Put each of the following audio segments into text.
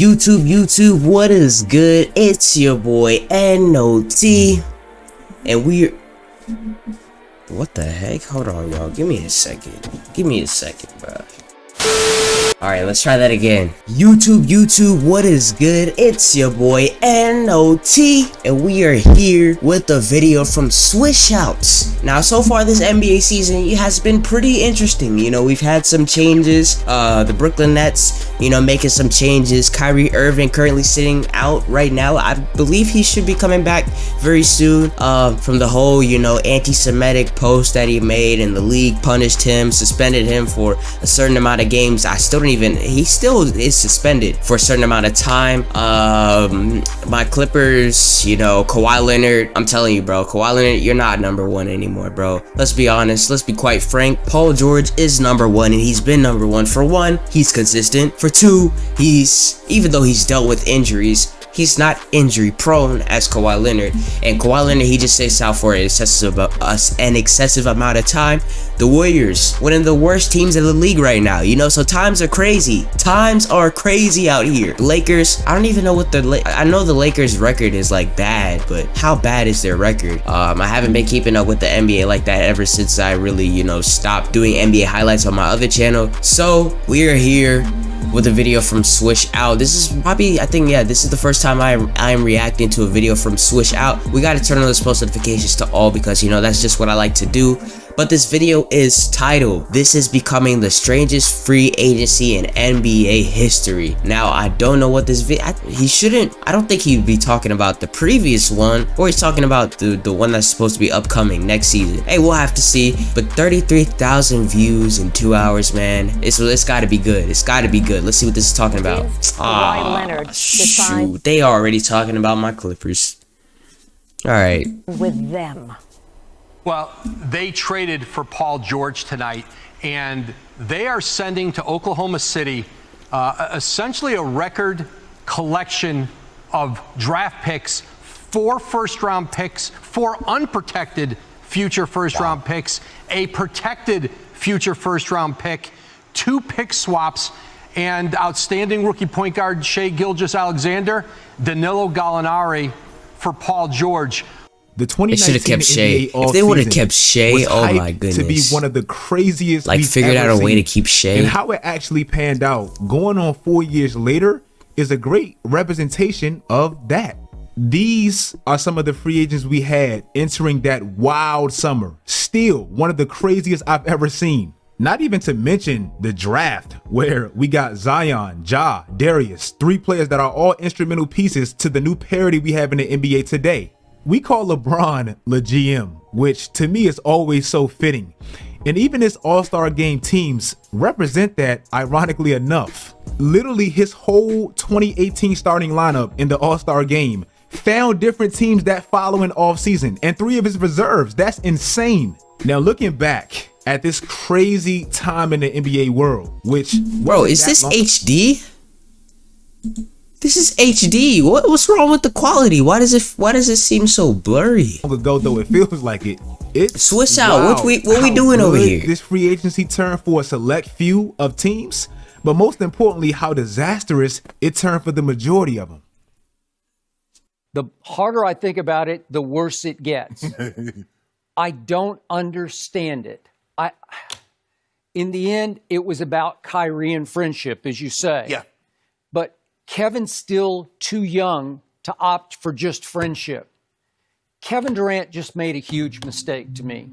YouTube, what is good? It's your boy NOT, and what the heck? Hold on, y'all. Give me a second. Bro. Alright, let's try that again. YouTube, what is good? It's your boy NOT, and we are here with a video from Swish Outs. Now, so far this NBA season has been pretty interesting. You know, we've had some changes. The Brooklyn Nets, making some changes. Kyrie Irving currently sitting out right now. I believe he should be coming back very soon. From the whole, anti-Semitic post that he made, and the league punished him, suspended him for a certain amount of games. He still is suspended for a certain amount of time. My Clippers, Kawhi Leonard, I'm telling you, bro, Kawhi Leonard, you're not number one anymore, bro. Let's be honest, let's be quite frank. Paul George is number one, and he's been number one. For one, he's consistent. For two, even though he's dealt with injuries, he's not injury prone as Kawhi Leonard. And Kawhi Leonard, he just sits out for an excessive amount of time. The Warriors, one of the worst teams in the league right now, so times are crazy. Times are crazy out here. Lakers, I don't even know what I know the Lakers record is like bad, but how bad is their record? I haven't been keeping up with the NBA like that ever since I really, stopped doing NBA highlights on my other channel. So we are here with a video from Swish Out. This is probably, this is the first time I'm reacting to a video from Swish Out. We got to turn on those post notifications to all because, that's just what I like to do. But this video is titled, "This is becoming the strangest free agency in NBA history." Now, I don't know what this video, I don't think he'd be talking about the previous one, or he's talking about the one that's supposed to be upcoming next season. Hey, we'll have to see. But 33,000 views in 2 hours, man. It's gotta be good. It's gotta be good. Let's see what this is talking about. Shoot, they already talking about my Clippers. All right. With them. Well, they traded for Paul George tonight, and they are sending to Oklahoma City essentially a record collection of draft picks, 4 first-round picks, 4 unprotected future first-round picks, a protected future first-round pick, 2 pick swaps, and outstanding rookie point guard Shai Gilgeous-Alexander, Danilo Gallinari for Paul George. The 2019 NBA if they would have kept Shai, oh my goodness, to be one of the craziest, figured out a way to keep Shai. And how it actually panned out, going on 4 years later, is a great representation of that. These are some of the free agents we had entering that wild summer. Still one of the craziest I've ever seen. Not even to mention the draft, where we got Zion, Ja, Darius, 3 players that are all instrumental pieces to the new parity we have in the NBA today. We call LeBron the GM, which to me is always so fitting. And even his all-star game teams represent that, ironically enough. Literally his whole 2018 starting lineup in the all-star game found different teams that following offseason, and 3 of his reserves. That's insane. Now looking back at this crazy time in the NBA world, which, bro, is this HD? This is HD. What's wrong with the quality? Why does it seem so blurry? Long ago though, it feels like it. It's Swish Out. What we doing over here? This free agency turned for a select few of teams, but most importantly, how disastrous it turned for the majority of them. The harder I think about it, the worse it gets. I don't understand it. In the end, it was about Kyrie and friendship, as you say. Yeah. But Kevin's still too young to opt for just friendship. Kevin Durant just made a huge mistake to me.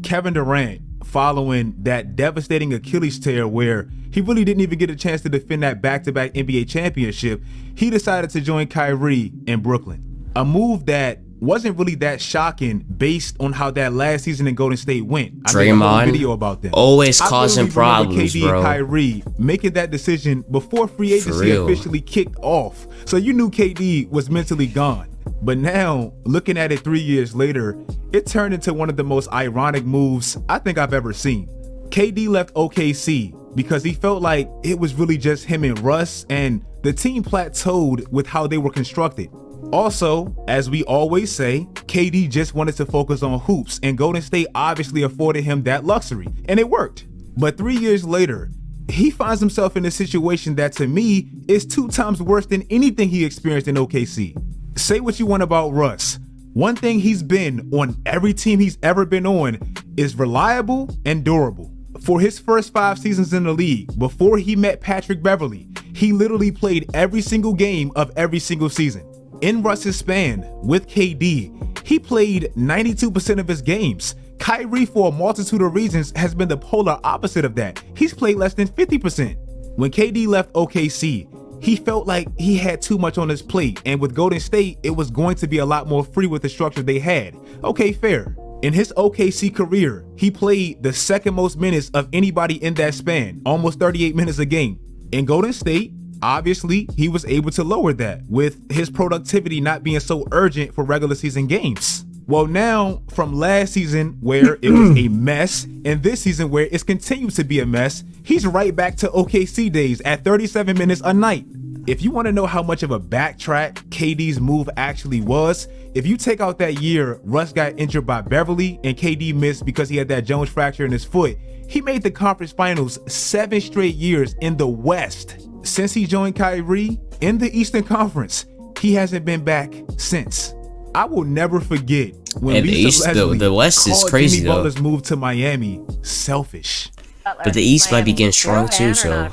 Kevin Durant, following that devastating Achilles tear where he really didn't even get a chance to defend that back-to-back NBA championship, he decided to join Kyrie in Brooklyn. A move that wasn't really that shocking based on how that last season in Golden State went. Draymond, video about them. Always causing problems, KD bro. And Kyrie making that decision before free agency officially kicked off. So you knew KD was mentally gone. But now, looking at it 3 years later, it turned into one of the most ironic moves I think I've ever seen. KD left OKC because he felt like it was really just him and Russ, and the team plateaued with how they were constructed. Also, as we always say, KD just wanted to focus on hoops, and Golden State obviously afforded him that luxury, and it worked. But 3 years later, he finds himself in a situation that to me is 2 times worse than anything he experienced in OKC. Say what you want about Russ. One thing he's been on every team he's ever been on is reliable and durable. For his first 5 seasons in the league, before he met Patrick Beverley, he literally played every single game of every single season. In Russ's span with KD, he played 92% of his games. Kyrie, for a multitude of reasons, has been the polar opposite of that. He's played less than 50%. When KD left OKC, he felt like he had too much on his plate, and with Golden State, it was going to be a lot more free with the structure they had. Okay, fair. In his OKC career, he played the second most minutes of anybody in that span, almost 38 minutes a game. In Golden State, obviously, he was able to lower that with his productivity not being so urgent for regular season games. Well, now from last season where it was a mess and this season where it's continued to be a mess, he's right back to OKC days at 37 minutes a night. If you want to know how much of a backtrack KD's move actually was, if you take out that year Russ got injured by Beverly and KD missed because he had that Jones fracture in his foot, he made the conference finals 7 straight years in the West. Since he joined Kyrie in the Eastern Conference, he hasn't been back since. I will never forget when the West is crazy Jimmy though. Butler's move to Miami selfish. But the East might be getting strong too, so.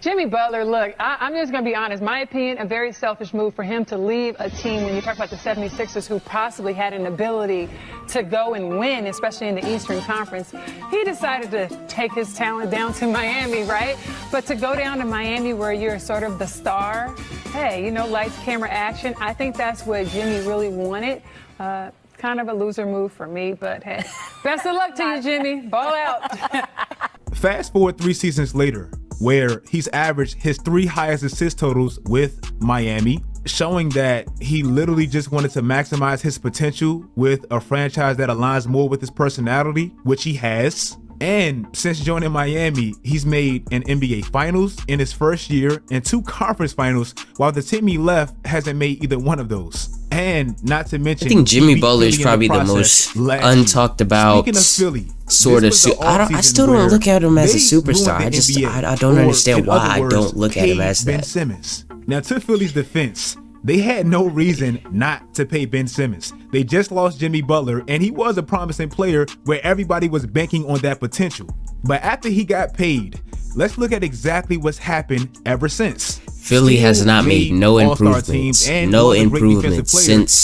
Jimmy Butler, look, I'm just going to be honest. My opinion, a very selfish move for him to leave a team when you talk about the 76ers who possibly had an ability to go and win, especially in the Eastern Conference. He decided to take his talent down to Miami, right? But to go down to Miami where you're sort of the star, hey, you know, lights, camera, action. I think that's what Jimmy really wanted. Kind of a loser move for me, but hey, best of luck to you, Jimmy. Ball out. Fast forward 3 seasons later, where he's averaged his 3 highest assist totals with Miami, showing that he literally just wanted to maximize his potential with a franchise that aligns more with his personality, which he has. And since joining Miami, he's made an NBA Finals in his first year and 2 conference finals, while the team he left hasn't made either one of those. And not to mention, I think Jimmy Butler is probably the most untalked about sort of. I still don't look at him as a superstar. I don't understand why I don't look at him as that. Ben Simmons. Now, to Philly's defense, they had no reason not to pay Ben Simmons. They just lost Jimmy Butler, and he was a promising player where everybody was banking on that potential. But after he got paid, let's look at exactly what's happened ever since. Philly has not made no improvements since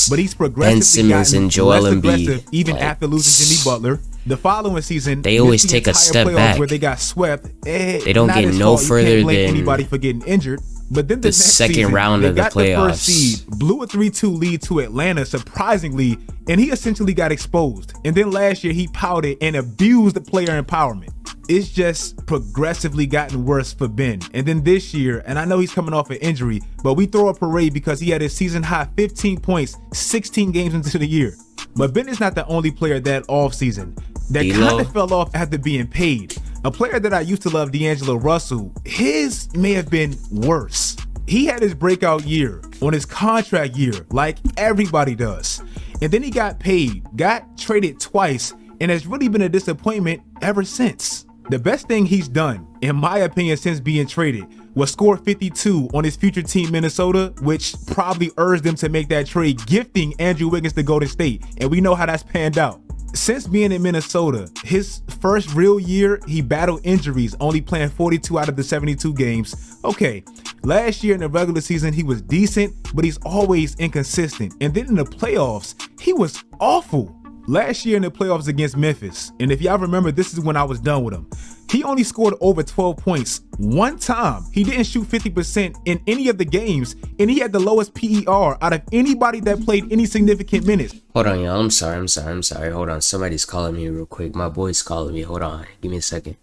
Ben Simmons and Joel Embiid. Even after losing Jimmy Butler, the following season they always take a step back. Where they got swept. They don't get no further than anybody for getting injured. But then the second round of the playoffs. The first seed, blew a 3-2 lead to Atlanta, surprisingly, and he essentially got exposed. And then last year he pouted and abused player empowerment. It's just progressively gotten worse for Ben. And then this year, and I know he's coming off an injury, but we throw a parade because he had his season high 15 points 16 games into the year. But Ben is not the only player that offseason that kind of fell off after being paid. A player that I used to love, D'Angelo Russell, his may have been worse. He had his breakout year on his contract year, like everybody does. And then he got paid, got traded twice, and has really been a disappointment ever since. The best thing he's done, in my opinion, since being traded was score 52 on his future team, Minnesota, which probably urged them to make that trade, gifting Andrew Wiggins to Golden State. And we know how that's panned out. Since being in Minnesota, his first real year, he battled injuries, only playing 42 out of the 72 games. Okay, last year in the regular season, he was decent, but he's always inconsistent. And then in the playoffs, he was awful. Last year in the playoffs against Memphis, and if y'all remember, this is when I was done with him. He only scored over 12 points one time. He didn't shoot 50% in any of the games, and he had the lowest PER out of anybody that played any significant minutes. Hold on, y'all. I'm sorry. Hold on. Somebody's calling me real quick. My boy's calling me. Hold on. Give me a second.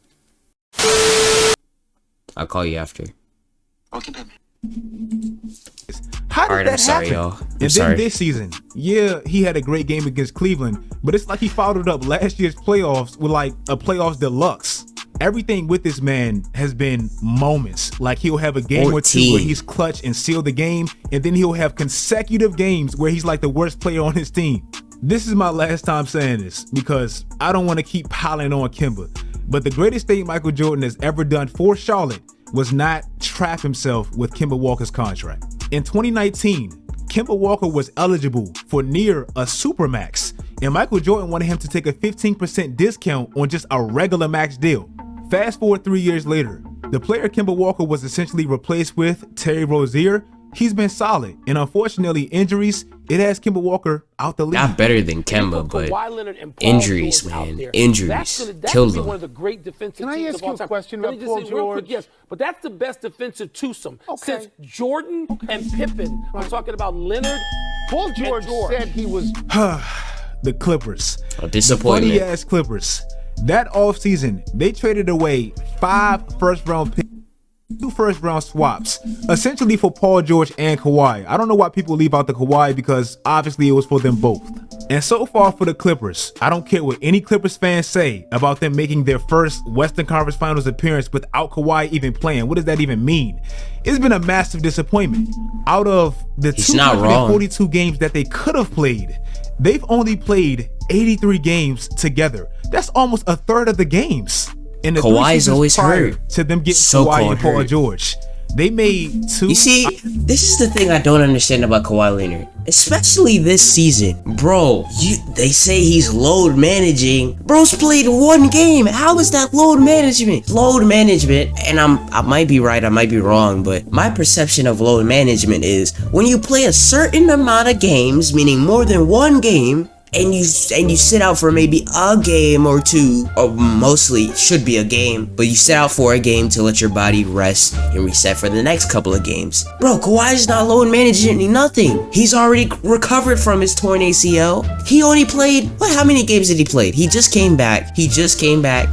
I'll call you after. Okay, baby. How did that happen? Y'all. And then this season, yeah, he had a great game against Cleveland, but it's like he followed up last year's playoffs with like a playoffs deluxe. Everything with this man has been moments. Like he'll have a game or two where he's clutch and seal the game, and then he'll have consecutive games where he's like the worst player on his team. This is my last time saying this because I don't want to keep piling on Kemba. But the greatest thing Michael Jordan has ever done for Charlotte was not trap himself with Kemba Walker's contract. In 2019, Kemba Walker was eligible for near a supermax, and Michael Jordan wanted him to take a 15% discount on just a regular max deal. Fast forward 3 years later, the player Kemba Walker was essentially replaced with Terry Rozier. He's been solid, and unfortunately, injuries, it has Kemba Walker out the league. Not better than Kemba, but injuries, man. Injuries killed him. One of the great defensive Can I teams ask of all you a time. question Let me about just Paul say real quick, George? yes, but that's the best defensive twosome since Jordan and Pippen. I'm talking about Leonard. Paul George said he was The Clippers. A disappointment. Funny ass Clippers. That offseason, they traded away 5 first-round picks, 2 first-round swaps, essentially for Paul George and Kawhi. I don't know why people leave out the Kawhi because obviously it was for them both. And so far for the Clippers, I don't care what any Clippers fans say about them making their first Western Conference Finals appearance without Kawhi even playing. What does that even mean? It's been a massive disappointment. Out of the 242 games that they could have played, they've only played 83 games together. That's almost a third of the games. And the Kawhi's always hurt. To them getting So Kawhi and Paul hurt. George. They made 2. You see, this is the thing I don't understand about Kawhi Leonard, especially this season. Bro, they say he's load managing. Bro's played 1 game. How is that load management? Load management, and I might be right, I might be wrong, but my perception of load management is when you play a certain amount of games, meaning more than 1 game, and you sit out for maybe a game or 2, or mostly should be a game, but you sit out for a game to let your body rest and reset for the next couple of games. Bro, Kawhi's not load managing nothing. He's already recovered from his torn ACL. He only played, how many games did he play? He just came back.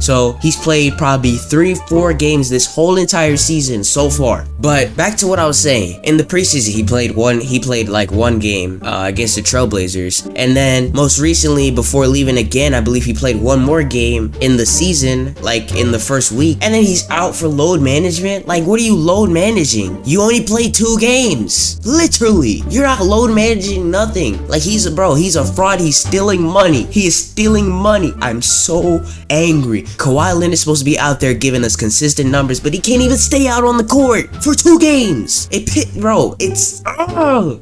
So he's played probably 3-4 games this whole entire season so far. But back to what I was saying, in the preseason he played like 1 game against the Trailblazers, and then most recently, before leaving again, I believe he played 1 more game in the season, like in the first week, and then he's out for load management. Like, what are you load managing? You only played 2 games. Literally, you're not load managing nothing. Like, he's a fraud. He's stealing money. He is stealing money. I'm so angry. Kawhi Leonard is supposed to be out there giving us consistent numbers, but he can't even stay out on the court for 2 games.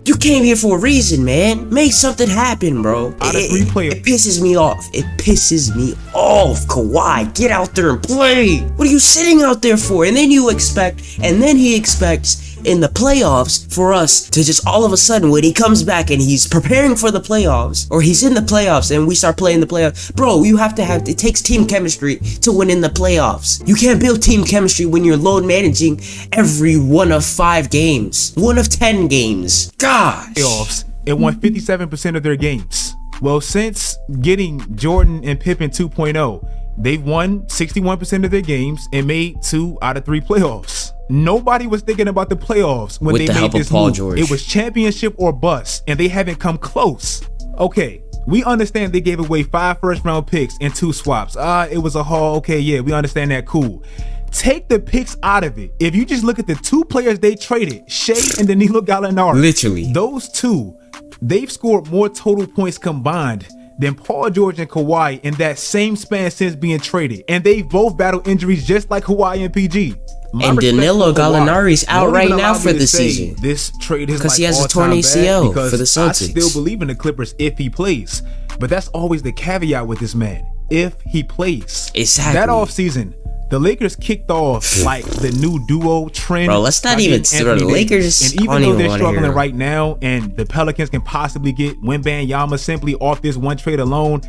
You came here for a reason, man. Make something happen, bro. It pisses me off. It pisses me off. Kawhi, get out there and play. What are you sitting out there for? And then he expects in the playoffs for us to just all of a sudden, when he comes back and he's preparing for the playoffs, or he's in the playoffs and we start playing the playoffs, bro, it takes team chemistry to win in the playoffs. You can't build team chemistry when you're load managing every 1 of 5 games, 1 of 10 games. Gosh. Playoffs and won 57% of their games. Well, since getting Jordan and Pippen 2.0, they've won 61% of their games and made 2 out of 3 playoffs. Nobody was thinking about the playoffs when they made this move. It was championship or bust, and they haven't come close. Okay, we understand they gave away 5 first-round picks and 2 swaps. It was a haul. Okay, yeah, we understand that. Cool. Take the picks out of it. If you just look at the 2 players they traded, Shea and Danilo Gallinari, literally, those 2, they've scored more total points combined than Paul George and Kawhi in that same span since being traded. And they both battled injuries just like Kawhi and PG. And Danilo Gallinari's out right now for the season. This trade is because he has a torn ACL for the Celtics. I still believe in the Clippers if he plays. But that's always the caveat with this man. If he plays. Exactly. That offseason, the Lakers kicked off like the new duo trend. Bro, let's not even see the Lakers. And even though they're struggling right now, and the Pelicans can possibly get Wembanyama simply off this one trade alone,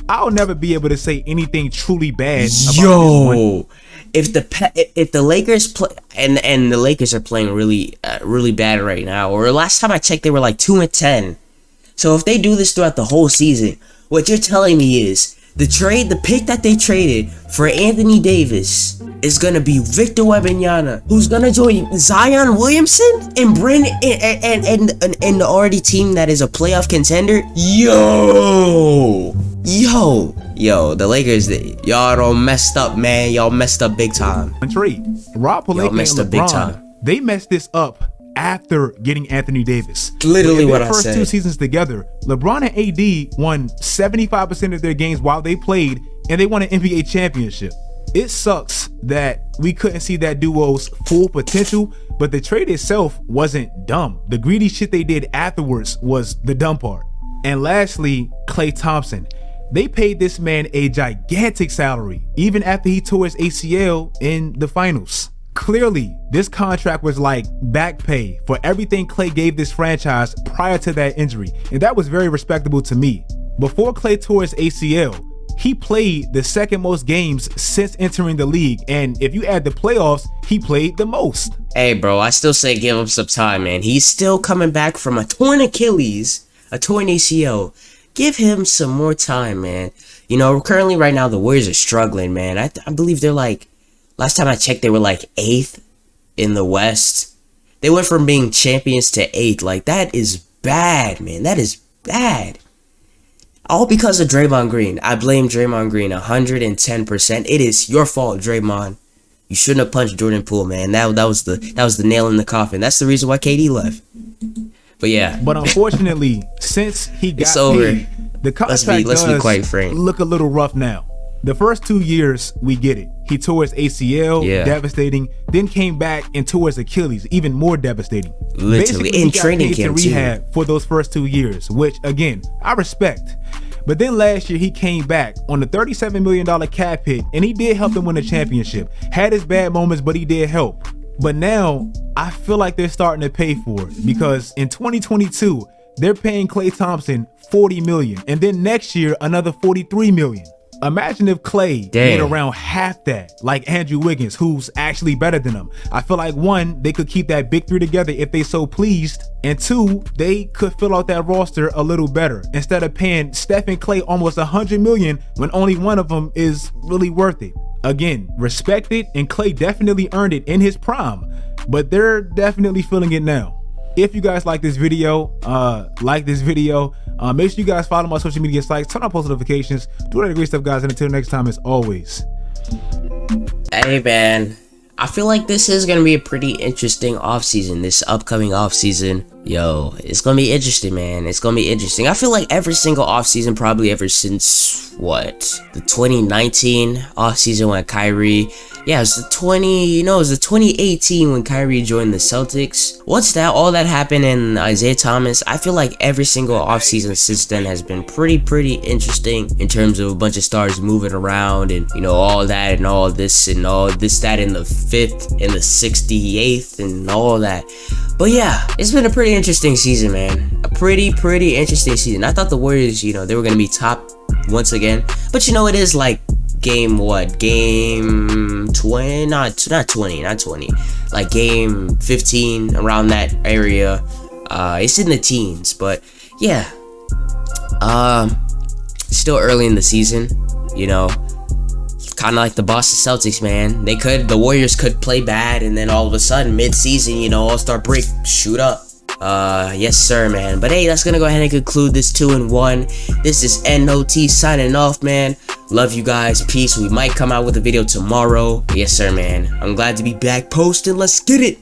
I'll never be able to say anything truly bad about this one. If the Lakers play and the Lakers are playing really bad right now, or last time I checked they were like 2-10. So if they do this throughout the whole season, what you're telling me is the pick that they traded for Anthony Davis is gonna be Victor Wembanyama, who's gonna join Zion Williamson and Brandon and the already team that is a playoff contender. Yo, the Lakers, y'all don't messed up, man. Y'all messed up big time. Rob Pelinka and LeBron, they messed this up after getting Anthony Davis. Literally In what their I first said. 2 seasons together, LeBron and AD won 75% of their games while they played, and they won an NBA championship. It sucks that we couldn't see that duo's full potential, but the trade itself wasn't dumb. The greedy shit they did afterwards was the dumb part. And lastly, Klay Thompson. They paid this man a gigantic salary, even after he tore his ACL in the finals. Clearly, this contract was like back pay for everything Klay gave this franchise prior to that injury, and that was very respectable to me. Before Klay tore his ACL, he played the second most games since entering the league, and if you add the playoffs, he played the most. Hey, bro, I still say give him some time, man. He's still coming back from a torn Achilles, a torn ACL. Give him some more time, man. You know, currently right now, the Warriors are struggling, man. I believe they're like, last time I checked, they were like 8th in the West. They went from being champions to 8th. Like, that is bad, man. That is bad. All because of Draymond Green. I blame Draymond Green 110%. It is your fault, Draymond. You shouldn't have punched Jordan Poole, man. That was the nail in the coffin. That's the reason why KD left. But yeah. But unfortunately, since he got It's over. paid, the contract Let's be does quite frank. look a little rough now. The first 2 years, we get it. He tore his ACL, Yeah. devastating. Then came back and tore his Achilles, even more devastating. Literally, Basically, in he got training paid to camp, too. rehab for those first 2 years, which again, I respect. But then last year he came back on the $37 million cap hit, and he did help them win a championship. Had his bad moments, but he did help. But now I feel like they're starting to pay for it, because in 2022 they're paying Klay Thompson $40 million, and then next year another $43 million. Imagine if Klay made around half that, like Andrew Wiggins, who's actually better than him. I feel like 1, they could keep that big 3 together if they so pleased, and 2, they could fill out that roster a little better instead of paying Steph and Klay almost $100 million when only one of them is really worth it. Again, respect it, and Klay definitely earned it in his prime, but they're definitely feeling it now. If you guys like this video, make sure you guys follow my social media sites, turn on post notifications, do all that great stuff, guys, and until next time, as always. Hey, man. I feel like this is going to be a pretty interesting offseason, this upcoming offseason. Yo, it's going to be interesting, man. It's going to be interesting. I feel like every single offseason, probably ever since, the 2019 offseason when Kyrie... Yeah, it was the 2018 when Kyrie joined the Celtics. Once all that happened and Isaiah Thomas, I feel like every single offseason since then has been pretty interesting in terms of a bunch of stars moving around and, you know, all that and all this and all this, that in the 5th and the 68th and all that. But yeah, it's been a pretty interesting season, man. A pretty interesting season. I thought the Warriors, you know, they were going to be top once again. But, you know, it is like game 20, not 20, like game 15, around that area. It's in the teens, but yeah, still early in the season, you know, kind of like the Boston Celtics, man. The Warriors could play bad, and then all of a sudden mid-season, you know, all-star break, shoot up. Yes sir, man. But hey, that's gonna go ahead and conclude this 2-in-1. This is NOT signing off, man. Love you guys, peace. We might come out with a video tomorrow. Yes sir, man. I'm glad to be back posting. Let's get it.